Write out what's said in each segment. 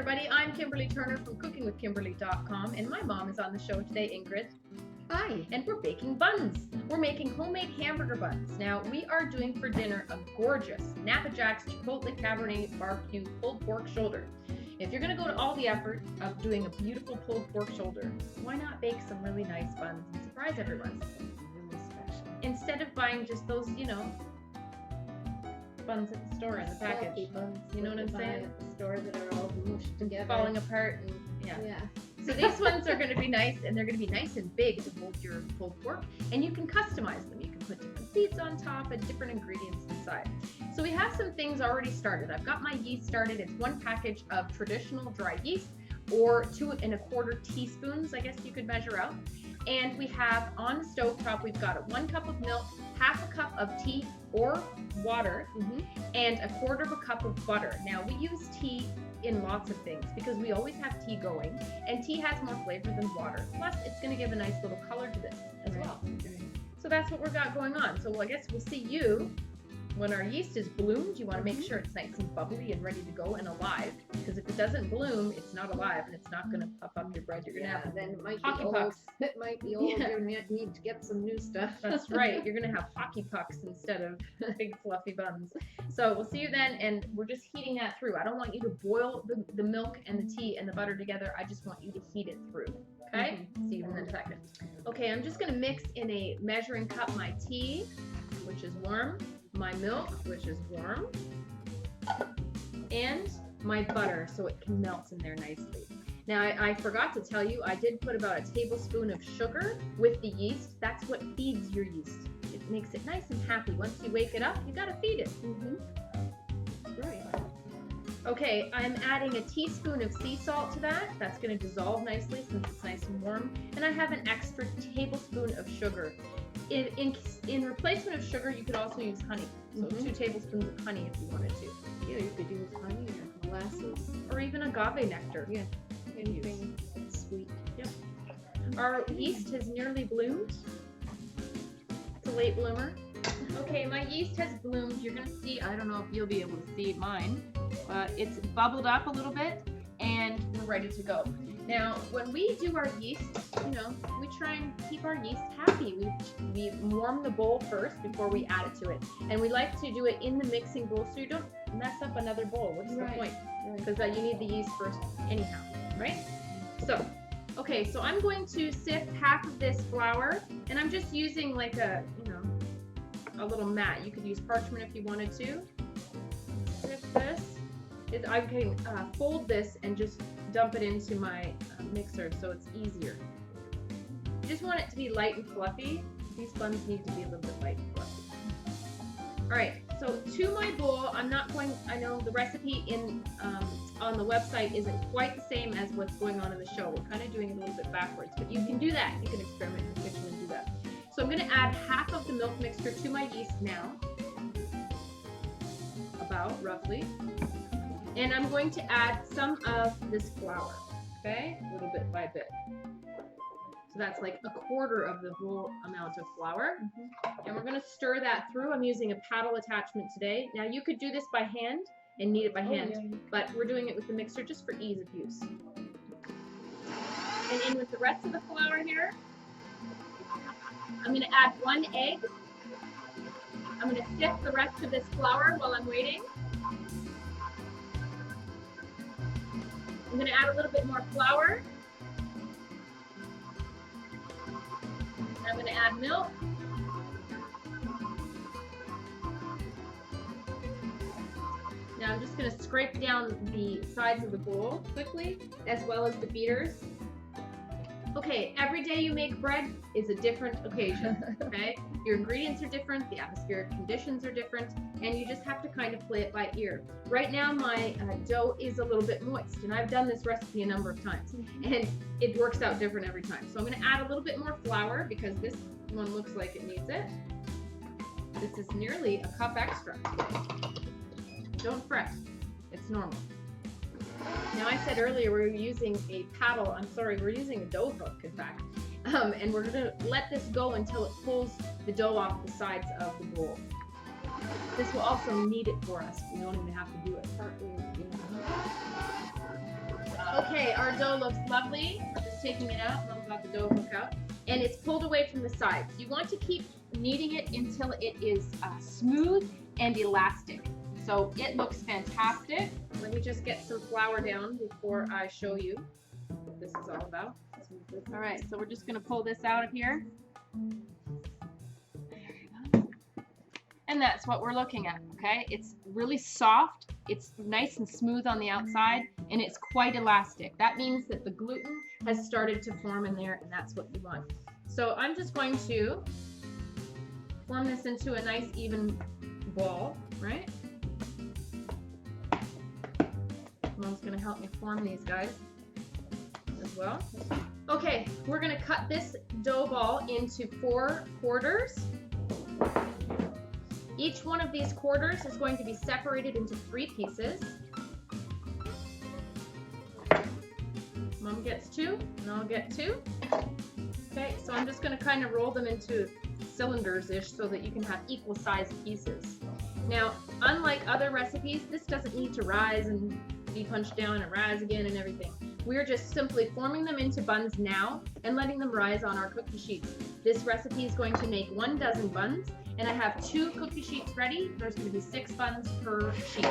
everybody, I'm Kimberly Turner from cookingwithkimberly.com, and my mom is on the show today, Ingrid. Hi. And we're baking buns. We're making homemade hamburger buns. Now, we are doing for dinner a gorgeous Napa Jack's Chipotle Cabernet barbecue pulled pork shoulder. If you're going to go to all the effort of doing a beautiful pulled pork shoulder, why not bake some really nice buns and surprise everyone? Really special. Instead of buying just those, buns at the store in the package. Fluffy buns. You know what I'm saying? At the store that are all mushed together. Falling apart and Yeah. So these ones are going to be nice, and they're going to be nice and big to hold your pulled pork, and you can customize them. You can put different seeds on top and different ingredients inside. So we have some things already started. I've got my yeast started. It's 1 package of traditional dry yeast, or 2 1/4 teaspoons, I guess you could measure out. And we have on the stove top, we've got 1 cup of milk, 1/2 cup of tea or water, and 1/4 cup of butter. Now we use tea in lots of things because we always have tea going, and tea has more flavor than water. Plus, it's going to give a nice little color to this as well. So that's what we've got going on. So I guess we'll see you when our yeast is bloomed. You want to make sure it's nice and bubbly and ready to go and alive, because if it doesn't bloom, it's not alive and it's not going to puff up your bread. You're going to have then it might hockey be old. pucks. It might be old. Yeah. You need to get some new stuff. That's right. You're going to have hockey pucks instead of big fluffy buns. So we'll see you then, and we're just heating that through. I don't want you to boil the milk and the tea and the butter together. I just want you to heat it through. Okay? See you in a second. Okay, I'm just going to mix in a measuring cup my tea, which is warm, my milk, which is warm, and my butter so it can melt in there nicely. Now, I forgot to tell you, I did put about a tablespoon of sugar with the yeast. That's what feeds your yeast. It makes it nice and happy. Once you wake it up, you gotta feed it. Right. Okay, I'm adding a teaspoon of sea salt to that. That's gonna dissolve nicely since it's nice and warm. And I have an extra tablespoon of sugar. In replacement of sugar, you could also use honey. So 2 tablespoons of honey if you wanted to. Yeah, you could use honey or molasses. Or even agave nectar. Yeah. Anything sweet. Yep. Our yeast has nearly bloomed. It's a late bloomer. Okay, my yeast has bloomed. You're gonna see, I don't know if you'll be able to see mine, but it's bubbled up a little bit, and we're ready to go. Now, when we do our yeast, we try and keep our yeast happy. We warm the bowl first before we add it to it. And we like to do it in the mixing bowl so you don't mess up another bowl. What's the point? Because you need the yeast first anyhow, right? So, okay, so I'm going to sift half of this flour, and I'm just using like a little mat. You could use parchment if you wanted to. Sift this. I can fold this and just dump it into my mixer so it's easier. You just want it to be light and fluffy. These buns need to be a little bit light and fluffy. Alright, so to my bowl, I know the recipe on the website isn't quite the same as what's going on in the show. We're kind of doing it a little bit backwards, but you can do that. You can experiment in the kitchen and do that. So I'm going to add half of the milk mixture to my yeast now, about roughly. And I'm going to add some of this flour, okay? Little bit by bit. So that's like 1/4 of the whole amount of flour. And we're going to stir that through. I'm using a paddle attachment today. Now you could do this by hand and knead it by hand, but we're doing it with the mixer just for ease of use. And in with the rest of the flour here, I'm going to add 1 egg. I'm going to sift the rest of this flour while I'm waiting. I'm going to add a little bit more flour. I'm going to add milk. Now I'm just going to scrape down the sides of the bowl quickly, as well as the beaters. Okay, every day you make bread is a different occasion, okay? Your ingredients are different, the atmospheric conditions are different, and you just have to kind of play it by ear. Right now my dough is a little bit moist, and I've done this recipe a number of times, and it works out different every time. So I'm going to add a little bit more flour because this one looks like it needs it. This is nearly a cup extra. Don't fret, it's normal. Now I said earlier we were using a paddle. I'm sorry, we're using a dough hook, in fact. And we're going to let this go until it pulls the dough off the sides of the bowl. This will also knead it for us. We don't even have to do it. that dough looks lovely. Just taking it out. Mom got the dough hook out. And it's pulled away from the sides. You want to keep kneading it until it is smooth and elastic. So it looks fantastic. Let me just get some flour down before I show you what this is all about. All right, so we're just gonna pull this out of here. There you go. And that's what we're looking at, okay? It's really soft, it's nice and smooth on the outside, and it's quite elastic. That means that the gluten has started to form in there, and that's what you want. So I'm just going to form this into a nice even ball, right? Mom's gonna help me form these guys as well. Okay, we're gonna cut this dough ball into 4 quarters. Each one of these quarters is going to be separated into 3 pieces. Mom gets 2, and I'll get 2. Okay, so I'm just gonna kind of roll them into cylinders-ish so that you can have equal sized pieces. Now, unlike other recipes, this doesn't need to rise and be punched down and rise again and everything. We're just simply forming them into buns now and letting them rise on our cookie sheets. This recipe is going to make 1 dozen buns, and I have 2 cookie sheets ready. There's going to be 6 buns per sheet.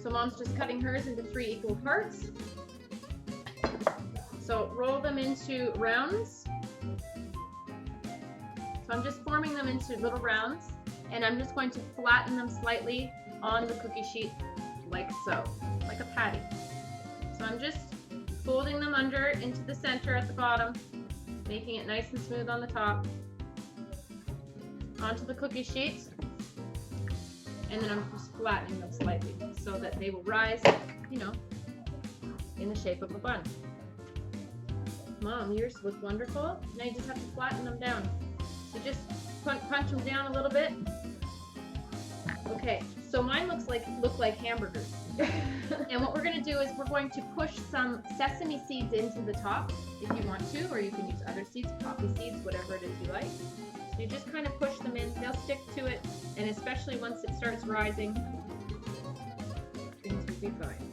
So Mom's just cutting hers into 3 equal parts. So roll them into rounds. So I'm just forming them into little rounds, and I'm just going to flatten them slightly on the cookie sheet like so, like a patty. So I'm just folding them under into the center at the bottom, making it nice and smooth on the top, onto the cookie sheets, and then I'm just flattening them slightly so that they will rise, you know, in the shape of a bun. Mom, yours look wonderful. Now you just have to flatten them down. So just punch them down a little bit. Okay, so mine look like hamburgers. And what we're going to do is we're going to push some sesame seeds into the top if you want to, or you can use other seeds, poppy seeds, whatever it is you like. So you just kind of push them in, they'll stick to it, and especially once it starts rising, things will be fine.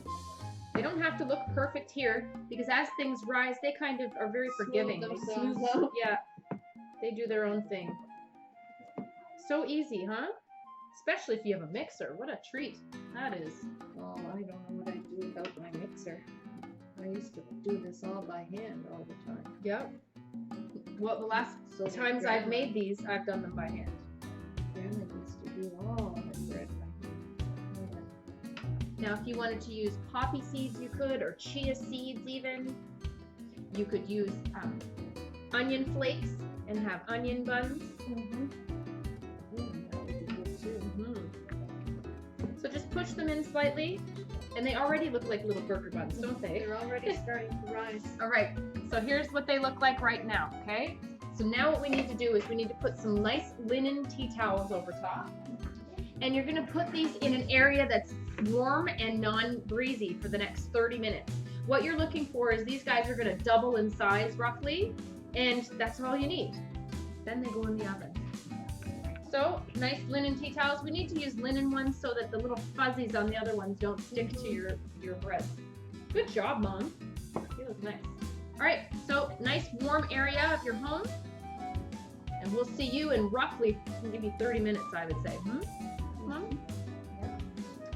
They don't have to look perfect here, because as things rise, they kind of are very forgiving. They smooth, yeah, they do their own thing. So easy, huh? Especially if you have a mixer. What a treat that is. Oh, I don't know what I'd do without my mixer. I used to do this all by hand all the time. Yep. Well, the last times I've made these, I've done them by hand. Grandma used to do all the bread by hand. Now, if you wanted to use poppy seeds, you could, or chia seeds even. You could use onion flakes and have onion buns. So just push them in slightly, and they already look like little burger buns, don't they? They're already starting to rise. All right, so here's what they look like right now, okay? So now what we need to do is we need to put some nice linen tea towels over top. And you're gonna put these in an area that's warm and non-breezy for the next 30 minutes. What you're looking for is these guys are gonna double in size roughly, and that's all you need. Then they go in the oven. So, nice linen tea towels. We need to use linen ones so that the little fuzzies on the other ones don't stick to your bread. Good job, Mom. You look nice. All right, so nice warm area of your home. And we'll see you in roughly maybe 30 minutes, I would say. Mom?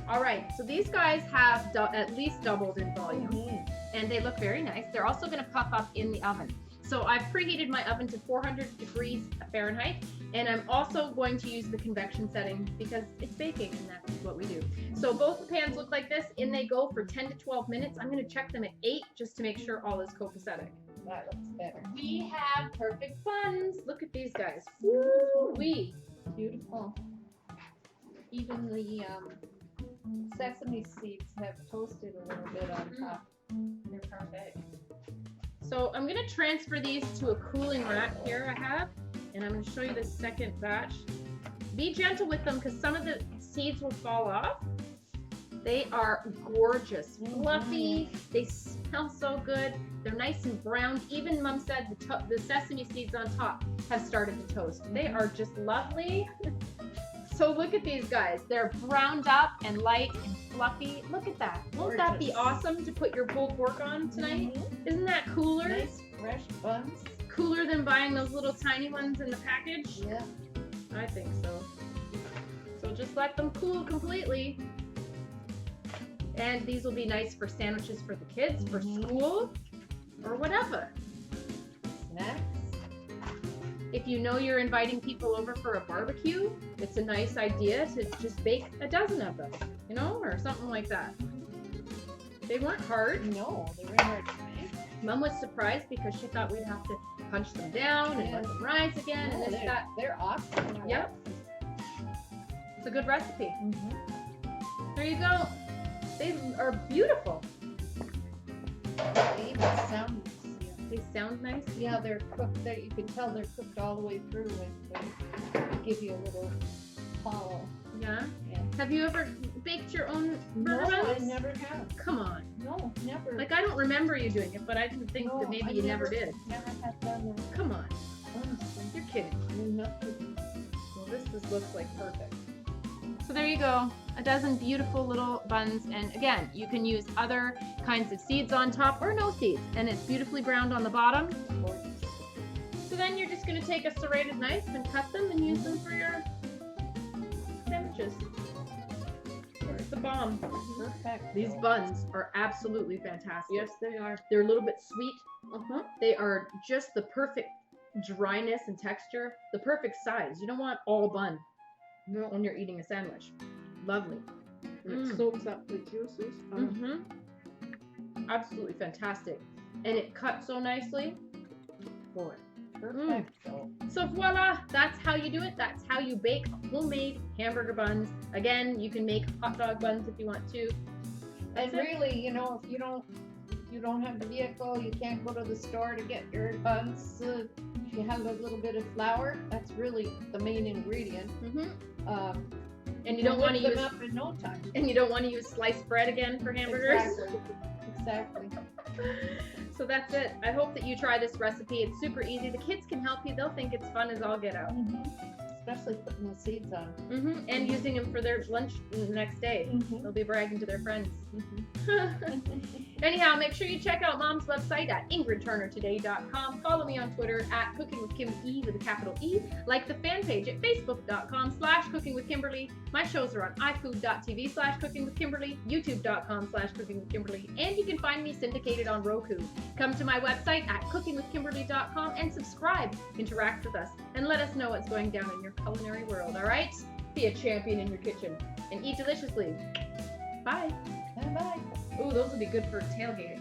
All right, so these guys have at least doubled in volume, and they look very nice. They're also gonna puff up in the oven. So I've preheated my oven to 400 degrees Fahrenheit, and I'm also going to use the convection setting because it's baking and that's what we do. So both the pans look like this, and they go for 10 to 12 minutes. I'm going to check them at 8 just to make sure all is copacetic. That looks better. We have perfect buns. Look at these guys. Woo-wee. Beautiful. Even the sesame seeds have toasted a little bit on top. They're perfect. So I'm going to transfer these to a cooling rack here I have, and I'm going to show you the second batch. Be gentle with them because some of the seeds will fall off. They are gorgeous, fluffy, they smell so good, they're nice and brown. Even Mom said the sesame seeds on top have started to toast. They are just lovely. So look at these guys. They're browned up and light and fluffy. Look at that. Won't that be Gorgeous. awesome to put your pulled pork on tonight? Mhm. Isn't that cooler? Nice fresh buns. Cooler than buying those little tiny ones in the package? Yeah. I think so. So just let them cool completely. And these will be nice for sandwiches for the kids, for school, or whatever. Snacks. If you know you're inviting people over for a barbecue, it's a nice idea to just bake a dozen of them, you know, or something like that. They weren't hard. No, they were hard to make. Mom was surprised because she thought we'd have to punch them down and let them rise again and No, this, that. they're awesome. Yep. It's a good recipe. Mm-hmm. There you go. They are beautiful. They even sound nice. They sound nice. Yeah, they're cooked. You can tell they're cooked all the way through, and they give you a little hollow. Yeah. Yeah. Have you ever baked your own No, burger I buns? never have. Come on. No, never. Like, I don't remember you doing it, but I didn't think No, that maybe I you never did. Never have done that. Come on. Honestly. You're kidding. I'm not kidding. Well, this just looks like perfect. So there you go. A dozen beautiful little buns. And again, you can use other kinds of seeds on top or no seeds. And it's beautifully browned on the bottom. Gorgeous. So then you're just going to take a serrated knife and cut them and use them for your sandwiches. It's the bomb. Perfect. These buns are absolutely fantastic. Yes, they are. They're a little bit sweet. Uh-huh. They are just the perfect dryness and texture, the perfect size. You don't want all bun when you're eating a sandwich. Lovely. It soaks up the juices. Absolutely fantastic. And it cuts so nicely. Boy. Perfect. So voila, that's how you do it. That's how you bake homemade hamburger buns. Again, you can make hot dog buns if you want to. And really, you know, if you don't have the vehicle, you can't go to the store to get your buns. If you have a little bit of flour, that's really the main ingredient. And you don't want to whip use them up in no time. And you don't want to use sliced bread again for hamburgers. Exactly. So that's it. I hope that you try this recipe. It's super easy. The kids can help you. They'll think it's fun as all get out. Especially putting the seeds on. And using them for their lunch the next day. They'll be bragging to their friends. Anyhow, make sure you check out Mom's website at ingridturnertoday.com. Follow me on Twitter at cookingwithkimE with a capital E. Like the fan page at facebook.com/cookingwithkimberly. My shows are on ifood.tv/cookingwithkimberly, youtube.com/cookingwithkimberly, and you can find me syndicated on Roku. Come to my website at cookingwithkimberly.com and subscribe. Interact with us and let us know what's going down in your culinary world, all right? Be a champion in your kitchen and eat deliciously. Bye. Bye-bye. Ooh, those would be good for tailgating.